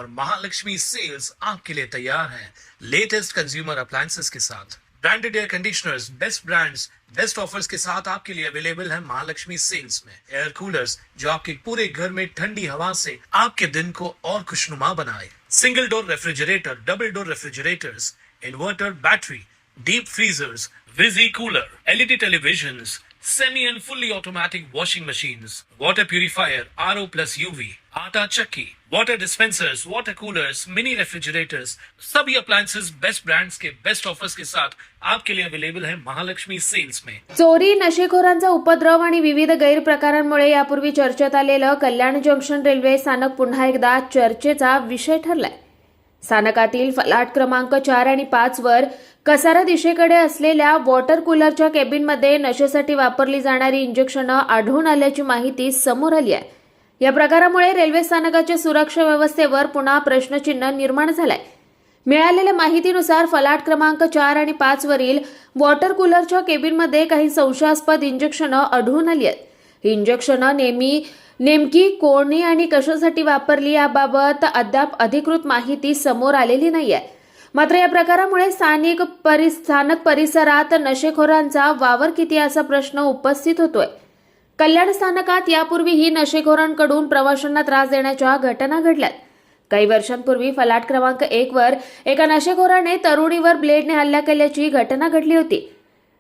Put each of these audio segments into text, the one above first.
और महालक्ष्मी सेल्स आपके लिए तैयार है लेटेस्ट कंज्यूमर अप्लायंसेस के साथ। Branded air conditioners, best brands, best offers के साथ आपके लिए अवेलेबल है महालक्ष्मी सेल्स में। एयर कूलर्स जो आपके पूरे घर में ठंडी हवा से आपके दिन को और खुशनुमा बनाए। Single door refrigerator, double door refrigerators, inverter battery, deep freezers, विजी cooler, LED televisions, semi and fully automatic washing machines, water purifier, RO plus UV, आटा चक्की, water dispensers, water coolers, mini refrigerators, सभी appliances बेस्ट ब्रांड्स के best offers के साथ आपके लिए available है Mahalakshmi sales में। चोरी, नशेखोरांचा उपद्रव आणि विविध गैरप्रकारांमुळे यापूर्वी चर्चेत आलेलं कल्याण जंक्शन रेल्वे स्थानक पुन्हा एकदा चर्चेचा विषय ठरलाय। स्थानकातील फलाट क्रमांक 4 आणि 5 वर कसारा दिशेकडे असलेल्या वॉटर कूलरच्या केबिनमध्ये नशेसाठी वापरली जाणारी इंजेक्शनं आढळून आल्याची माहिती समोर आली आहे। या प्रकारामुळे रेल्वे स्थानकाच्या सुरक्षा व्यवस्थेवर पुन्हा प्रश्नचिन्ह निर्माण झालंय। मिळालेल्या माहितीनुसार फलाट क्रमांक 4 आणि 5 वरील वॉटर कूलरच्या केबिनमध्ये काही संशयास्पद इंजेक्शनं आढळून आली आहेत। ही इंजेक्शनं नेमकी कोणी आणि कशासाठी वापरली याबाबत अद्याप अधिकृत माहिती समोर आलेली नाहीये। मात्र या प्रकारामुळे स्थानक परिसरात नशेखोरांचा वावर किती असा प्रश्न उपस्थित होतोय। कल्याण स्थानकात यापूर्वीही नशेखोरांकडून प्रवाशांना त्रास देण्याच्या घटना घडल्यात। काही वर्षांपूर्वी फलाट क्रमांक 1 वर एका नशेखोराने तरुणीवर ब्लेडने हल्ला केल्याची घटना घडली होती।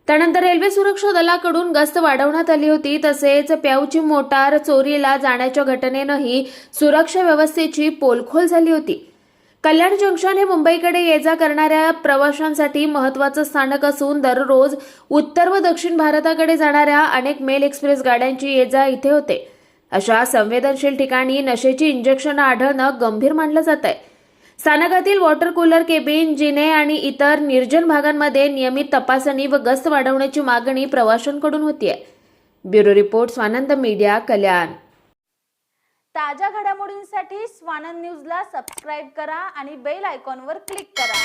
त्यानंतर रेल्वे सुरक्षा दलाकडून गस्त वाढवण्यात आली होती। तसेच प्याऊची मोटार चोरीला जाण्याच्या घटनेनंही सुरक्षा व्यवस्थेची पोलखोल झाली होती। कल्याण जंक्शन हे मुंबईकडे ये-जा करणाऱ्या प्रवाशांसाठी महत्त्वाचं स्थानक असून दररोज उत्तर व दक्षिण भारताकडे जाणाऱ्या अनेक मेल एक्सप्रेस गाड्यांची ये-जा इथे होते। अशा संवेदनशील ठिकाणी नशेची इंजेक्शनं आढळणं गंभीर मानलं जात आहे। स्थानकातील वॉटर कूलर केबिन, जिने आणि इतर निर्जन भागांमध्ये नियमित तपासणी व गस्त वाढवण्याची मागणी प्रवाशांकडून होतीये। ब्युरो रिपोर्ट, स्वानंद मीडिया, कल्याण। ताज्या घडामोडींसाठी स्वानंद न्यूजला सबस्क्राइब करा आणि बेल आयकॉनवर क्लिक करा।